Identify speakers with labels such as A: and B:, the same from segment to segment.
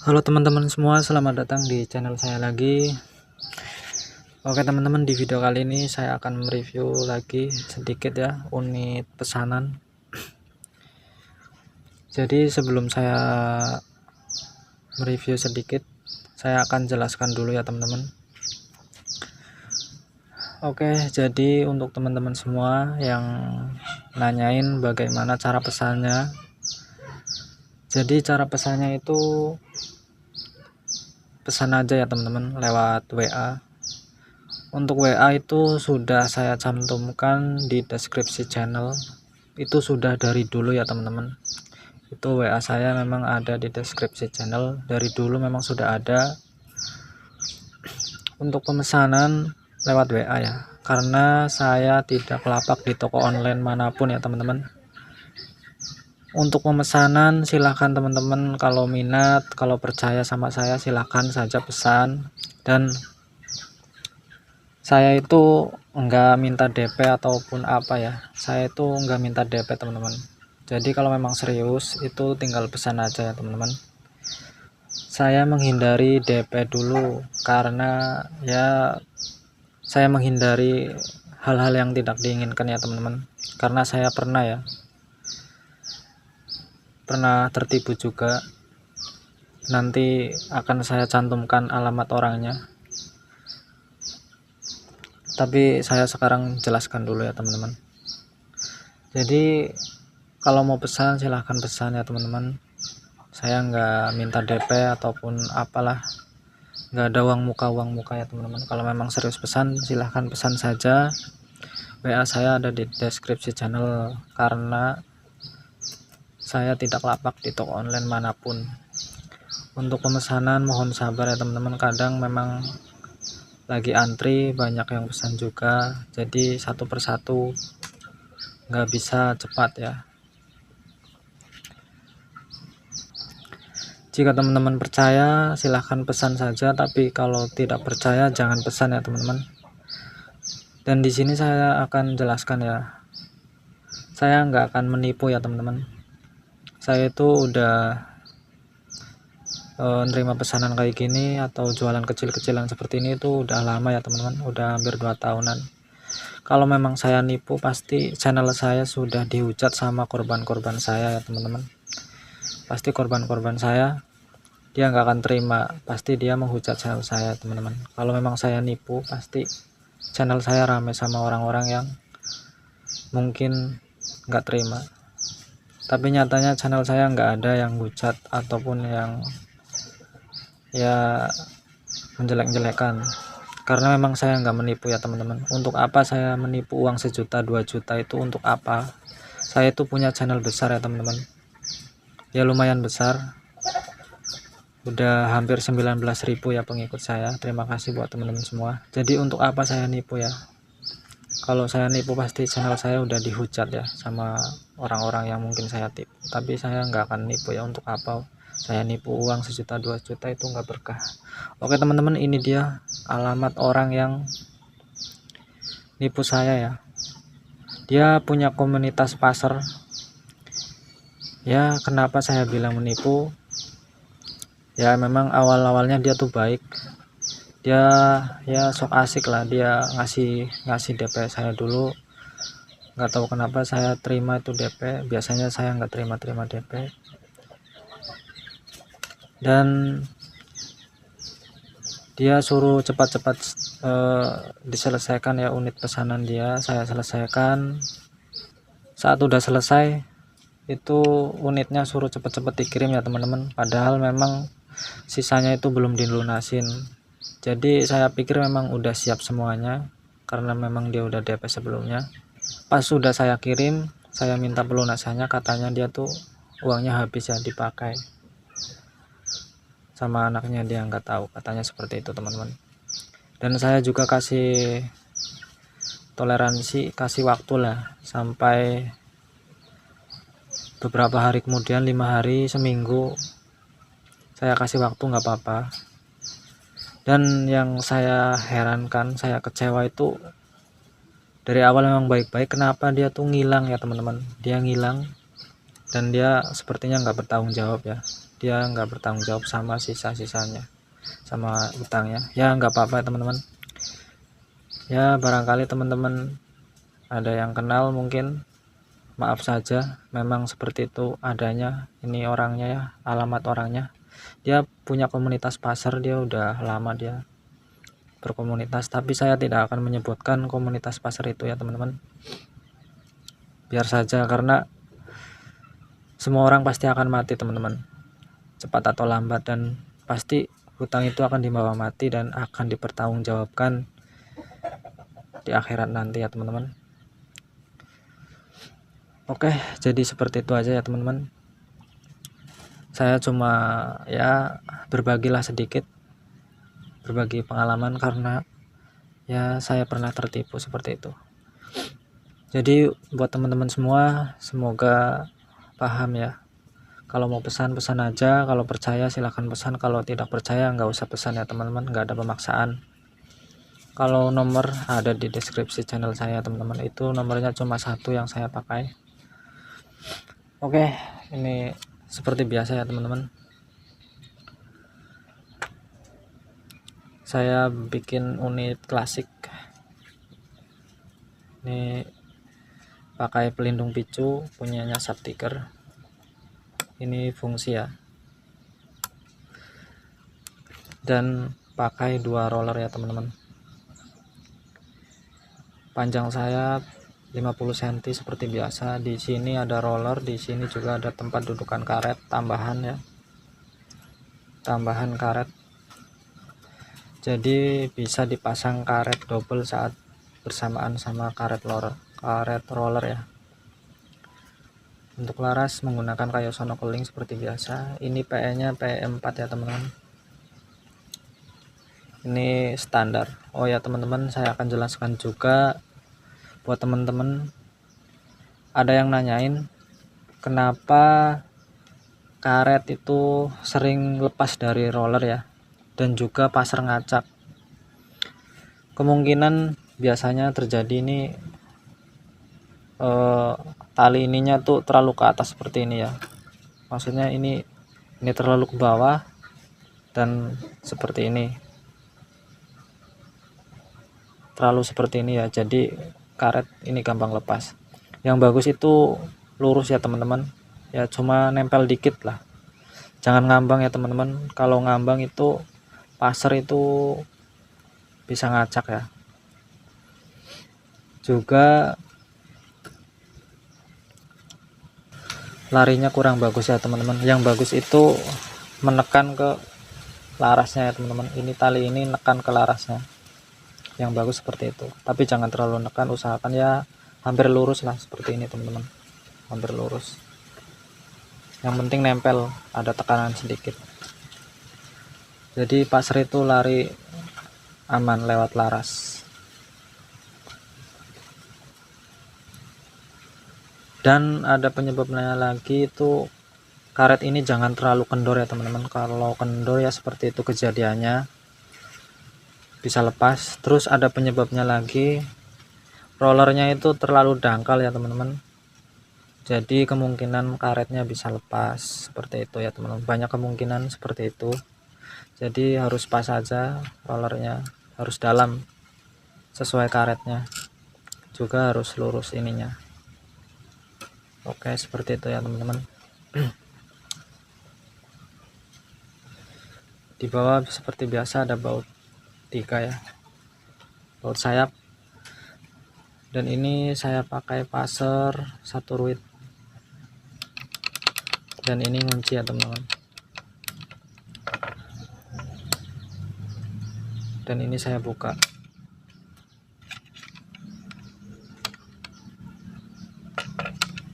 A: Halo teman-teman semua, selamat datang di channel saya lagi. Oke teman-teman, di video kali ini saya akan mereview lagi sedikit ya unit pesanan. Jadi sebelum saya mereview sedikit, saya akan jelaskan dulu ya teman-teman. Oke, jadi untuk teman-teman semua yang nanyain bagaimana cara pesannya, jadi cara pesannya itu pesan aja ya teman-teman lewat WA. Untuk WA itu sudah saya cantumkan di deskripsi channel, itu sudah dari dulu ya teman-teman. Itu WA saya memang ada di deskripsi channel, dari dulu memang sudah ada. Untuk pemesanan lewat WA ya, karena saya tidak lapak di toko online manapun ya teman-teman. Untuk pemesanan silahkan teman-teman, kalau minat, kalau percaya sama saya silahkan saja pesan. Dan saya itu enggak minta DP ataupun apa ya, saya itu enggak minta DP teman-teman. Jadi kalau memang serius itu tinggal pesan aja ya teman-teman. Saya menghindari DP dulu karena ya saya menghindari hal-hal yang tidak diinginkan ya teman-teman, karena saya pernah tertipu juga. Nanti akan saya cantumkan alamat orangnya, tapi saya sekarang jelaskan dulu ya teman-teman. Jadi kalau mau pesan silahkan pesan ya teman-teman. Saya nggak minta DP ataupun apalah, nggak ada uang muka ya teman-teman. Kalau memang serius pesan silahkan pesan saja. WA saya ada di deskripsi channel, karena saya tidak lapak di toko online manapun. Untuk pemesanan mohon sabar ya teman-teman, kadang memang lagi antri, banyak yang pesan juga, jadi satu persatu nggak bisa cepat ya. Jika teman-teman percaya silahkan pesan saja, tapi kalau tidak percaya jangan pesan ya teman-teman. Dan di sini saya akan jelaskan ya, saya nggak akan menipu ya teman-teman. Saya itu udah nerima pesanan kayak gini atau jualan kecil-kecilan seperti ini itu udah lama ya teman-teman, udah hampir 2 tahunan. Kalau memang saya nipu pasti channel saya sudah dihujat sama korban-korban saya ya teman-teman. Pasti korban-korban saya, dia nggak akan terima, pasti dia menghujat channel saya teman-teman. Kalau memang saya nipu pasti channel saya ramai sama orang-orang yang mungkin nggak terima. Tapi nyatanya channel saya nggak ada yang hujat ataupun yang ya menjelek-jelekan, karena memang saya nggak menipu ya teman-teman. Untuk apa saya menipu uang 1 juta 2 juta itu, untuk apa? Saya itu punya channel besar ya teman-teman, ya lumayan besar, udah hampir 19.000 ya pengikut saya. Terima kasih buat teman-teman semua. Jadi untuk apa saya nipu ya? Kalau saya nipu pasti channel saya udah dihujat ya sama orang-orang yang mungkin saya tipu. Tapi saya nggak akan nipu ya, untuk apa saya nipu uang 1 juta 2 juta, itu nggak berkah. Oke teman-teman, ini dia alamat orang yang nipu saya ya. Dia punya komunitas pasar ya. Kenapa saya bilang menipu ya, memang awal-awalnya dia tuh baik, dia ya sok asik lah, dia ngasih DP saya dulu. Nggak tahu kenapa saya terima itu DP, biasanya saya nggak terima DP. Dan dia suruh cepat-cepat diselesaikan ya unit pesanan dia. Saya selesaikan. Saat udah selesai itu unitnya suruh cepet-cepet dikirim ya teman-teman, padahal memang sisanya itu belum dilunasin. Jadi saya pikir memang udah siap semuanya, karena memang dia udah DP sebelumnya. Pas sudah saya kirim, saya minta pelunasannya, katanya dia tuh uangnya habis ya, dipakai sama anaknya, dia nggak tahu, katanya seperti itu teman-teman. Dan saya juga kasih toleransi, kasih waktu lah, sampai beberapa hari kemudian, 5 hari, seminggu, saya kasih waktu, nggak apa-apa. Dan yang saya herankan, saya kecewa itu, dari awal memang baik-baik, kenapa dia tuh ngilang ya teman-teman. Dia ngilang dan dia sepertinya nggak bertanggung jawab ya, dia nggak bertanggung jawab sama sisa-sisanya, sama utangnya. Ya nggak apa-apa ya teman-teman, ya barangkali teman-teman ada yang kenal, mungkin maaf saja, memang seperti itu adanya. Ini orangnya ya, alamat orangnya. Dia punya komunitas pasar, dia udah lama dia berkomunitas, tapi saya tidak akan menyebutkan komunitas pasar itu ya teman-teman, biar saja, karena semua orang pasti akan mati teman-teman, cepat atau lambat, dan pasti hutang itu akan dibawa mati dan akan dipertanggungjawabkan di akhirat nanti ya teman-teman. Oke, jadi seperti itu aja ya teman-teman, saya cuma ya berbagilah sedikit, berbagi pengalaman, karena ya saya pernah tertipu seperti itu. Jadi buat teman-teman semua, semoga paham ya. Kalau mau pesan aja, kalau percaya silahkan pesan, kalau tidak percaya nggak usah pesan ya teman-teman, nggak ada pemaksaan. Kalau nomor ada di deskripsi channel saya teman-teman, itu nomornya cuma satu yang saya pakai. Oke, ini seperti biasa ya teman-teman, saya bikin unit klasik. Ini pakai pelindung picu punyanya Subtiker, ini fungsi ya, dan pakai 2 roller ya teman-teman. Panjang saya 50 cm seperti biasa. Di sini ada roller, di sini juga ada tempat dudukan karet tambahan ya, tambahan karet, jadi bisa dipasang karet double saat bersamaan sama karet roller ya. Untuk laras menggunakan kayu sonokeling seperti biasa. Ini PE nya PE 4 ya teman-teman, ini standar. Oh ya teman-teman, saya akan jelaskan juga buat teman-teman, ada yang nanyain kenapa karet itu sering lepas dari roller ya, dan juga pasar ngacak. Kemungkinan biasanya terjadi ini tali ininya tuh terlalu ke atas seperti ini ya, maksudnya ini terlalu ke bawah dan seperti ini, terlalu seperti ini ya, jadi karet ini gampang lepas. Yang bagus itu lurus ya teman-teman, ya cuma nempel dikit lah, jangan ngambang ya teman-teman. Kalau ngambang itu pasar itu bisa ngacak ya. Juga larinya kurang bagus ya teman-teman, yang bagus itu menekan ke larasnya ya teman-teman, ini tali ini nekan ke larasnya, yang bagus seperti itu. Tapi jangan terlalu nekan, usahakan ya hampir lurus lah seperti ini teman-teman, hampir lurus, yang penting nempel, ada tekanan sedikit, jadi pasar itu lari aman lewat laras. Dan ada penyebabnya lagi, itu karet ini jangan terlalu kendor ya teman-teman. Kalau kendor ya seperti itu kejadiannya, bisa lepas. Terus ada penyebabnya lagi, rollernya itu terlalu dangkal ya teman-teman, jadi kemungkinan karetnya bisa lepas seperti itu ya teman-teman, banyak kemungkinan seperti itu. Jadi harus pas saja rollernya, harus dalam sesuai karetnya, juga harus lurus ininya. Oke, seperti itu ya teman-teman. Di bawah seperti biasa ada baut 3 ya, baut sayap, dan ini saya pakai passer 1 ruit, dan ini ngunci ya teman-teman, dan ini saya buka.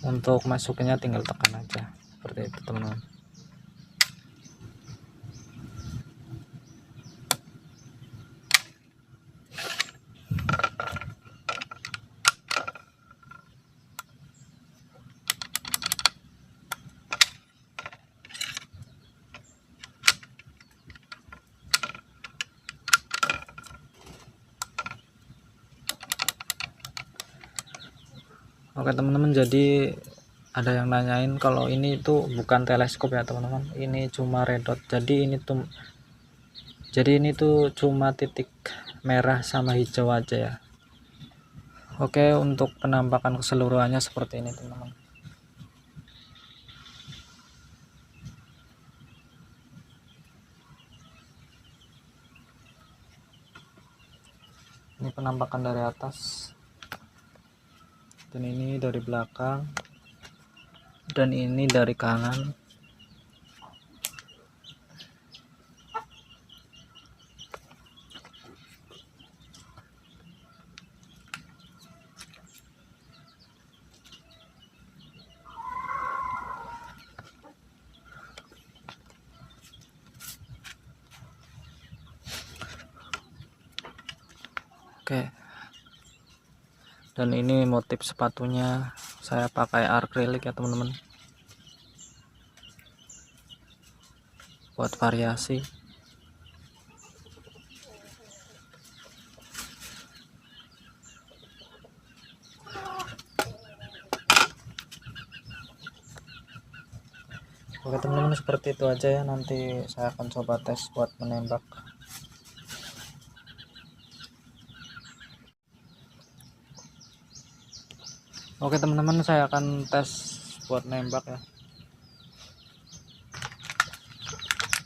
A: Untuk masuknya tinggal tekan aja seperti itu teman-teman. Oke teman-teman, jadi ada yang nanyain kalau ini tuh bukan teleskop ya teman-teman, ini cuma redot. Jadi ini tuh cuma titik merah sama hijau aja ya. Oke, untuk penampakan keseluruhannya seperti ini teman-teman. Ini penampakan dari atas, dan ini dari belakang, dan ini dari kanan. Oke, dan ini motif sepatunya saya pakai akrilik ya teman-teman, buat variasi. Oke teman-teman, seperti itu aja ya. Nanti saya akan coba tes buat menembak. Oke teman-teman, saya akan tes buat nembak ya.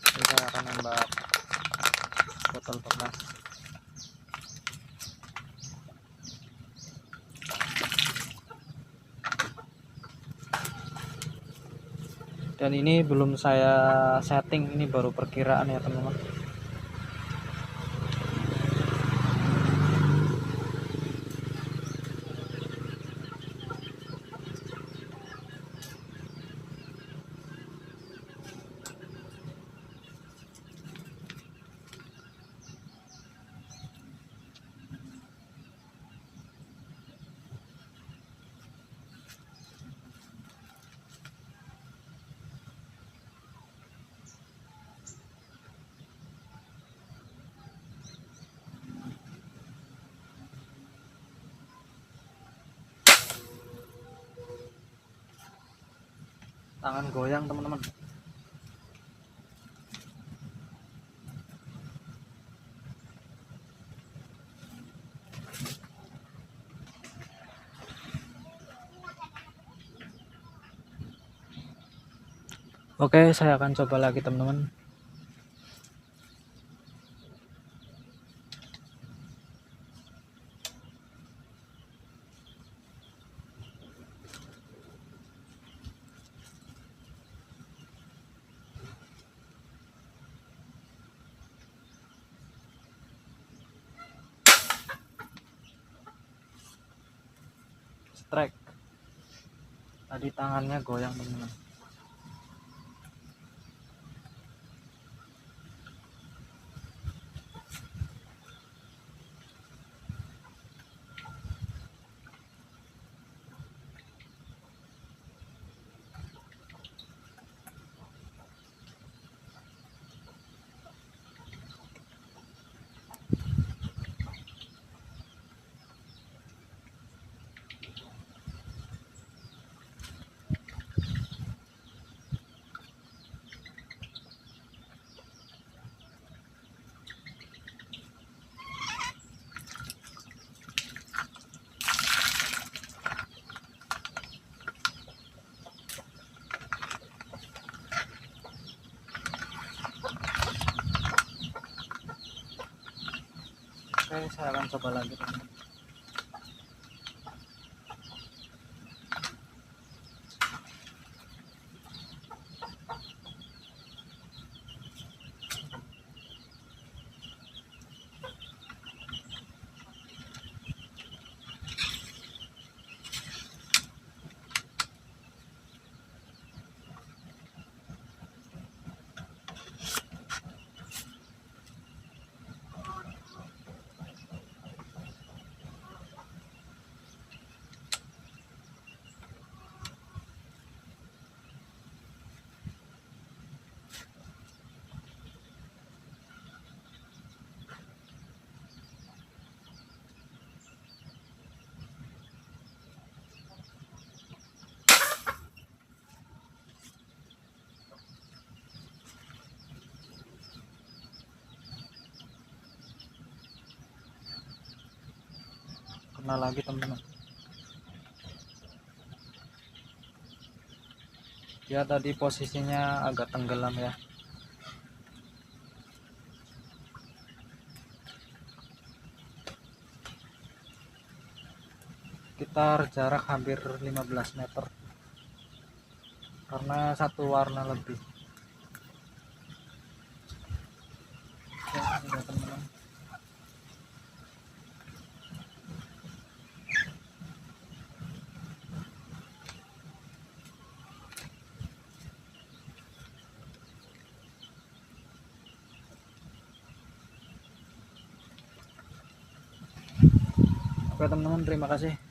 A: Ini saya akan nembak botol bekas. Dan ini belum saya setting, ini baru perkiraan ya teman-teman. Tangan goyang teman-teman. Oke, saya akan coba lagi teman-teman. Strike. Tadi tangannya goyang teman-teman. Oke, saya akan coba lagi teman-teman. warna lagi teman-teman. Dia tadi posisinya agak tenggelam ya. Sekitar jarak hampir 15 meter karena satu warna lebih ya, ya teman-teman. Oke teman-teman, terima kasih.